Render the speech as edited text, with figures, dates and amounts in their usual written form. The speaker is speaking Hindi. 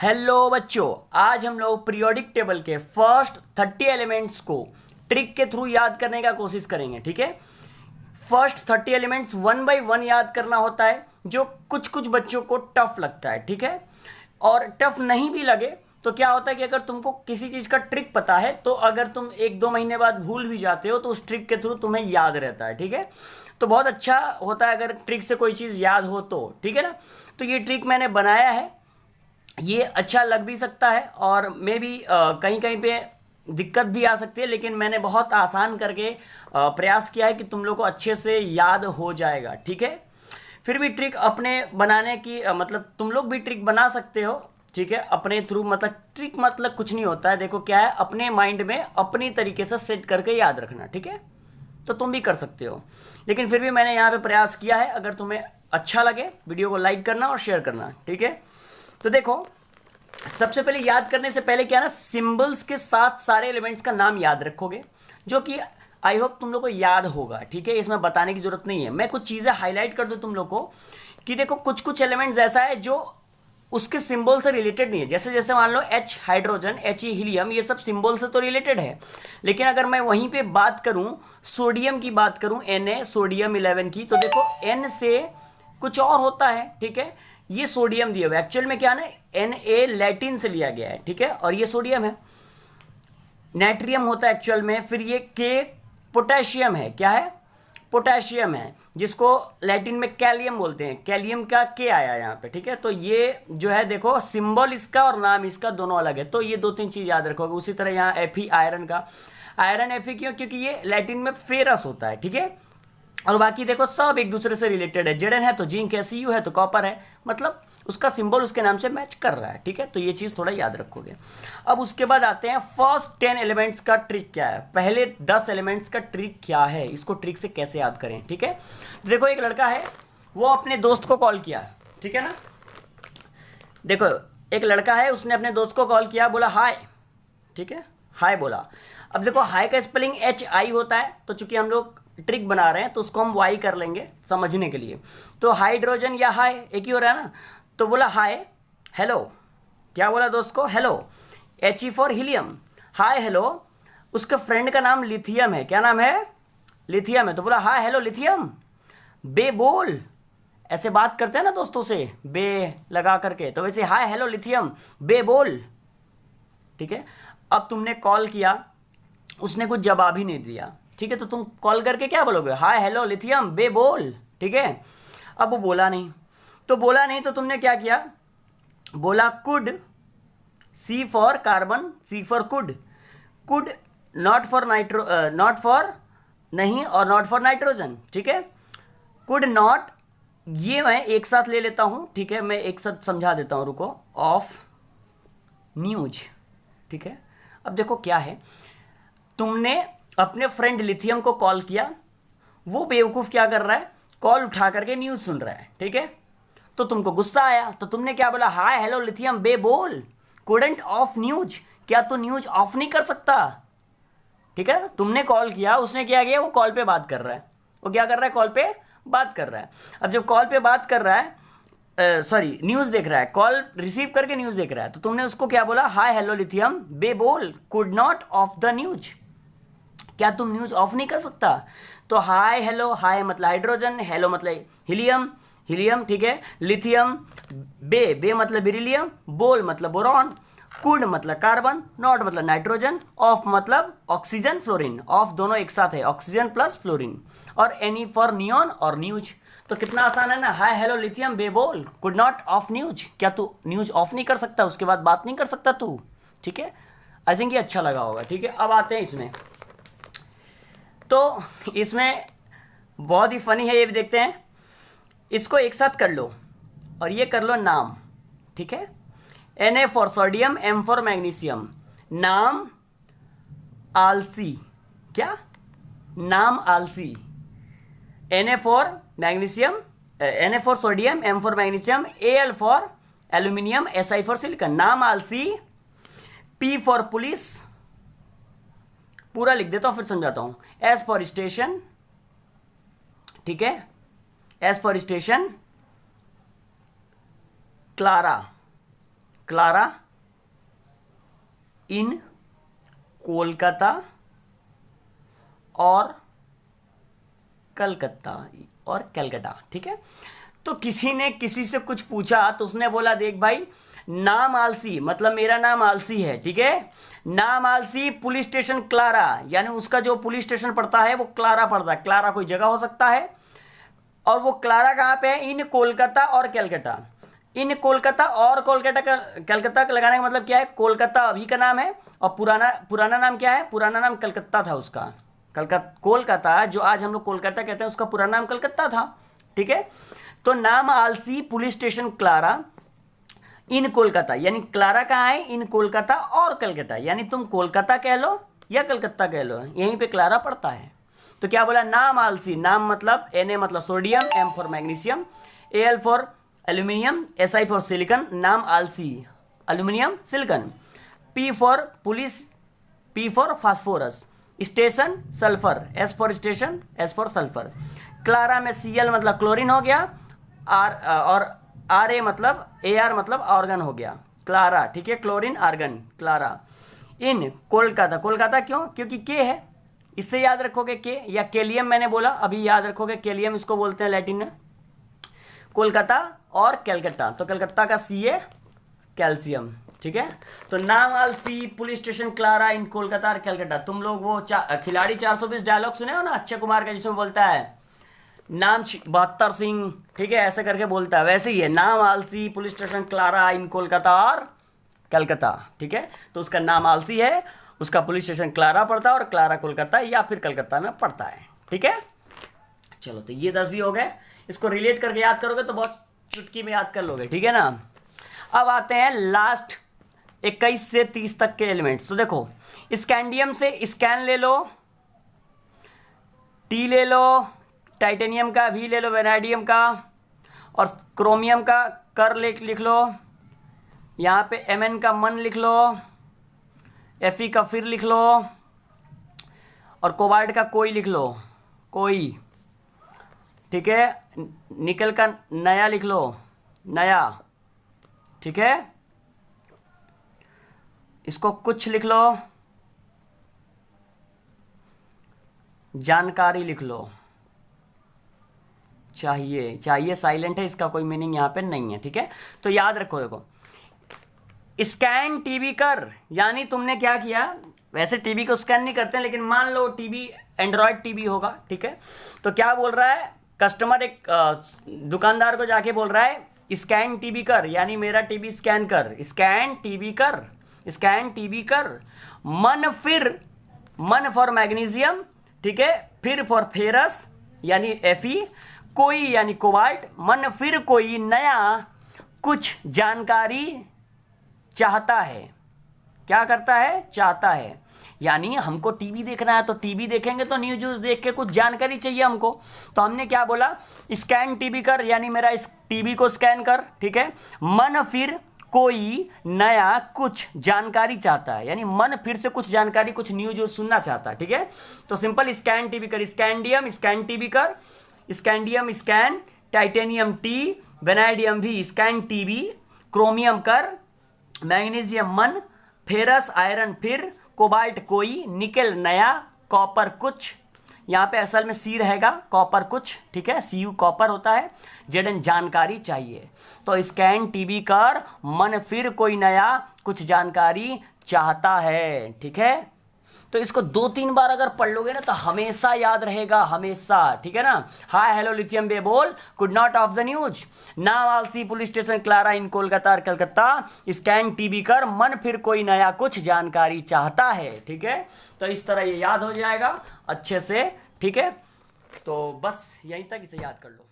हेलो बच्चों, आज हम लोग पीरियोडिक टेबल के फर्स्ट 30 एलिमेंट्स को ट्रिक के थ्रू याद करने का कोशिश करेंगे। ठीक है, first 30 elements one by one याद करना होता है, जो कुछ कुछ बच्चों को टफ लगता है। ठीक है, और टफ नहीं भी लगे तो क्या होता है कि अगर तुमको किसी चीज़ का ट्रिक पता है तो अगर तुम एक दो महीने बाद भूल भी जाते हो तो उस ट्रिक के थ्रू तुम्हें याद रहता है। ठीक है, तो बहुत अच्छा होता है अगर ट्रिक से कोई चीज़ याद हो तो। ठीक है ना, तो ये ट्रिक मैंने बनाया है, ये अच्छा लग भी सकता है और मे भी कहीं कहीं पे दिक्कत भी आ सकती है, लेकिन मैंने बहुत आसान करके प्रयास किया है कि तुम लोग को अच्छे से याद हो जाएगा। ठीक है, फिर भी ट्रिक अपने बनाने की मतलब तुम लोग भी ट्रिक बना सकते हो। ठीक है, अपने थ्रू, मतलब ट्रिक मतलब कुछ नहीं होता है, देखो क्या है, अपने माइंड में अपनी तरीके से सेट करके याद रखना। ठीक है, तो तुम भी कर सकते हो, लेकिन फिर भी मैंने यहाँ पे प्रयास किया है। अगर तुम्हें अच्छा लगे वीडियो को लाइक करना और शेयर करना। ठीक है, तो देखो सबसे पहले याद करने से पहले क्या ना, सिंबल्स के साथ सारे एलिमेंट्स का नाम याद रखोगे, जो कि आई होप तुम लोग को याद होगा। ठीक है, इसमें बताने की जरूरत नहीं है, मैं कुछ चीज़ें हाईलाइट कर दूं तुम लोग को कि देखो कुछ कुछ एलिमेंट्स ऐसा है जो उसके सिंबल से रिलेटेड नहीं है। जैसे जैसे मान लो H हाइड्रोजन, He हीलियम, ये सब सिंबल से तो रिलेटेड है, लेकिन अगर मैं वहीं पे बात करूं, सोडियम की बात करूं, Na सोडियम 11 की, तो देखो N से कुछ और होता है। ठीक है, ये सोडियम दिया हुआ है, एक्चुअल में क्या ना Na लैटिन से लिया गया है। ठीक है, और ये सोडियम है, नाइट्रियम होता है एक्चुअल में। फिर ये K पोटेशियम है, क्या है, पोटेशियम है, जिसको लैटिन में कैलियम बोलते हैं, कैलियम का के आया यहाँ पे। ठीक है, तो ये जो है देखो सिंबल इसका और नाम इसका दोनों अलग है, तो ये दो तीन चीज याद रखोगे। उसी तरह यहाँ Fe आयरन का, आयरन Fe क्यों, क्योंकि ये लैटिन में फेरस होता है। ठीक है, और बाकी देखो सब एक दूसरे से रिलेटेड है, Zn है तो जिंक है, Cu है तो कॉपर है, मतलब उसका सिंबल उसके नाम से मैच कर रहा है। ठीक है, तो ये चीज थोड़ा याद रखोगे। अब उसके बाद आते हैं फर्स्ट 10 एलिमेंट्स का ट्रिक क्या है, पहले 10 एलिमेंट्स का ट्रिक क्या है, इसको ट्रिक से कैसे याद करें। ठीक है, तो देखो एक लड़का है, वो अपने दोस्त को कॉल किया। ठीक है ना, देखो एक लड़का है, उसने अपने दोस्त को कॉल किया, बोला हाय। ठीक है, हाय बोला। अब देखो हाय का स्पेलिंग HI होता है, तो चूंकि हम लोग ट्रिक बना रहे हैं तो उसको हम वाई कर लेंगे समझने के लिए, तो हाइड्रोजन या हाय एक ही हो रहा है ना, तो बोला हाय हेलो, क्या बोला दोस्त को, hello. He for helium, hi hello. उसके फ्रेंड का नाम लिथियम है, क्या नाम है, लिथियम है, तो बोला हाय हेलो लिथियम, बे बोल। ऐसे बात करते हैं ना दोस्तों से, बे लगा करके, तो वैसे हाय हेलो लिथियम, बे बोल। ठीक है, अब तुमने कॉल किया, उसने कुछ जवाब ही नहीं दिया। ठीक है, तो तुम कॉल करके क्या बोलोगे, हाय हेलो लिथियम, बे बोल। ठीक है, अब वो बोला नहीं, तो बोला नहीं तो तुमने क्या किया, बोला could, C for carbon, C for could, could not for nitro, not for नहीं और नॉट फॉर नाइट्रोजन। ठीक है, कुड नॉट, ये मैं एक साथ ले लेता हूं। ठीक है, मैं एक साथ समझा देता हूं, रुको, ऑफ न्यूज। ठीक है, अब देखो क्या है, तुमने अपने फ्रेंड लिथियम को कॉल किया, वो बेवकूफ क्या कर रहा है, कॉल उठा करके न्यूज सुन रहा है। ठीक है, तो तुमको गुस्सा आया, तो तुमने क्या बोला, हाय हेलो लिथियम, बे बोल, कुडंट ऑफ न्यूज, क्या तू न्यूज ऑफ नहीं कर सकता। ठीक है, तुमने कॉल किया, उसने क्या किया, वो कॉल पे बात कर रहा है, वो क्या कर रहा है, कॉल पे बात कर रहा है। अब जब कॉल पे बात कर रहा है, सॉरी न्यूज देख रहा है, कॉल रिसीव करके न्यूज देख रहा है, तो तुमने उसको क्या बोला, हाय हेलो लिथियम, बे बोल, could not of the news, क्या तुम न्यूज ऑफ नहीं कर सकता। तो हाय हेलो, हाय मतलब हाइड्रोजन, हेलो मतलब हीलियम, हीलियम। ठीक है, लिथियम, बे, बे मतलब बेरिलियम, बोल मतलब बोरॉन, कुड मतलब कार्बन, नॉट मतलब नाइट्रोजन, ऑफ मतलब ऑक्सीजन फ्लोरीन, ऑफ दोनों एक साथ है, ऑक्सीजन प्लस फ्लोरीन, और एनी फॉर नियॉन और न्यूज। तो कितना आसान है ना, हाय हेलो लिथियम, बे बोल, कुड नॉट ऑफ न्यूज, क्या तू न्यूज ऑफ नहीं कर सकता, उसके बाद बात नहीं कर सकता तू। ठीक है, आई थिंक ये अच्छा लगा होगा। ठीक है, अब आते हैं इसमें, तो इसमें बहुत ही फनी है, ये भी देखते हैं, इसको एक साथ कर लो और ये कर लो नाम। ठीक है, Na for sodium, M for magnesium, नाम आलसी, क्या, नाम आलसी। Na for magnesium, Na for sodium, M for magnesium, Al for aluminium, Si for silicon, नाम आलसी। P फॉर पुलिस, पूरा लिख देता हूं फिर समझाता हूं, S फॉर स्टेशन। ठीक है, S for station, Clara, Clara in Kolkata और कलकत्ता और कलकत्ता, ठीक है। तो किसी ने किसी से कुछ पूछा तो उसने बोला देख भाई, नाम आलसी मतलब मेरा नाम आलसी है, ठीक है। नाम आलसी, पुलिस स्टेशन क्लारा, यानी उसका जो पुलिस स्टेशन पड़ता है वो क्लारा पड़ता है। क्लारा कोई जगह हो सकता है, और वो क्लारा कहाँ पे है? इन कोलकाता और कलकत्ता। इन कोलकाता और कोलकाता का, कलकत्ता का लगाने का मतलब क्या है? कोलकाता अभी का नाम है और पुराना नाम क्या है? पुराना नाम कलकत्ता था उसका। कोलकाता जो आज हम लोग कोलकाता कहते हैं उसका पुराना नाम कलकत्ता था, ठीक है। तो नाम आलसी, police station Clara in Kolkata, यानी क्लारा कहाँ है? इन कोलकाता और कलकत्ता, यानी तुम कोलकाता कह लो या कलकत्ता कह लो, यहीं पे क्लारा पड़ता है। तो क्या बोला? नाम आलसी, नाम मतलब Na मतलब sodium, M for magnesium, Al for aluminium, Si for silicon, नाम आलसी aluminium silicon, P for police, P for phosphorus, station sulphur, S for station, S for sulphur. Clara में Cl मतलब क्लोरीन हो गया, और Ra मतलब Ar मतलब ऑर्गन हो गया, क्लारा, ठीक है। Chlorine argon, Clara. In Kolkata, Kolkata क्यों? क्योंकि के है, इससे याद रखोगे के, या केलियम मैंने बोला अभी याद रखोगे, केलियम इसको बोलते हैं लैटिन में। कोलकाता और कलकत्ता, तो कलकत्ता का Ca कैल्शियम, ठीक है। तो नाम आलसी, police station Clara in Kolkata और कलकत्ता। तुम लोग वो खिलाड़ी 420 डायलॉग सुने हो ना अक्षय कुमार का, जिसमें बोलता है नाम 72 सिंह, ठीक है, ऐसे करके बोलता है, वैसे ही है। नाम आलसी, police station Clara in Kolkata और कलकत्ता, ठीक है। तो उसका नाम आलसी है, उसका पुलिस स्टेशन क्लारा पड़ता है, और क्लारा कोलकाता या फिर कलकत्ता में पड़ता है, ठीक है। चलो, तो ये 10 भी हो गए। इसको रिलेट करके याद करोगे तो बहुत चुटकी में याद कर लोगे, ठीक है ना। अब आते हैं लास्ट 21 से 30 तक के एलिमेंट्स। तो देखो, स्कैंडियम से स्कैन ले लो, टी ले लो, टाइटेनियम का भी ले लो, वेनाडियम का, और क्रोमियम का कर लिख लो, यहाँ पे Mn का मन लिख लो, Fe का फिर लिख लो, और कोबाल्ट का कोई लिख लो, कोई, ठीक है। निकल का नया लिख लो, नया, ठीक है। इसको कुछ लिख लो, जानकारी लिख लो, चाहिए साइलेंट है, इसका कोई मीनिंग यहां पे नहीं है, ठीक है। तो याद रखो, देखो स्कैन टीबी कर, यानी तुमने क्या किया, वैसे टीबी को स्कैन नहीं करते हैं, लेकिन मान लो टीबी एंड्रॉयड टीबी होगा, ठीक है। तो क्या बोल रहा है कस्टमर, एक दुकानदार को जाके बोल रहा है स्कैन टीबी कर, यानी मेरा टीबी स्कैन कर, स्कैन टीबी कर, स्कैन टीबी कर। मन, फिर मन फॉर मैग्नीशियम, ठीक है, फिर फॉर फेरस यानी Fe, कोई यानी कोबाल्ट, मन फिर कोई नया कुछ जानकारी चाहता है। क्या करता है? चाहता है। यानी हमको टीवी देखना है, तो टीवी देखेंगे तो न्यूज देख के कुछ जानकारी चाहिए हमको, तो हमने क्या बोला, स्कैन टीवी कर, यानी मेरा इस टीवी को स्कैन कर, ठीक है। मन फिर कोई नया कुछ जानकारी चाहता है, यानी मन फिर से कुछ जानकारी, कुछ न्यूज सुनना चाहता है, ठीक है। तो सिंपल स्कैन टीवी कर, स्कैंडियम स्कैन टीवी कर, स्कैंडियम स्कैन, टाइटेनियम टी, वेनाइडियम भी स्कैन टीवी, क्रोमियम कर, मैग्नीशियम मन, फेरस आयरन फिर, कोबाल्ट कोई, निकेल नया, कॉपर कुछ, यहाँ पे असल में सी रहेगा, कॉपर कुछ, ठीक है, Cu कॉपर होता है, Zn जानकारी चाहिए। तो स्कैन टीवी कर, मन फिर कोई नया कुछ जानकारी चाहता है, ठीक है। तो इसको 2-3 बार अगर पढ़ लोगे ना तो हमेशा याद रहेगा, हमेशा, ठीक है ना। हाय हेलो लिथियम बे बोल, could not of the news, नाम आलसी, police station Clara in Kolkata और कलकत्ता, स्कैन टीवी कर, मन फिर कोई नया कुछ जानकारी चाहता है, ठीक है। तो इस तरह ये याद हो जाएगा अच्छे से, ठीक है। तो बस यहीं तक इसे याद कर लो।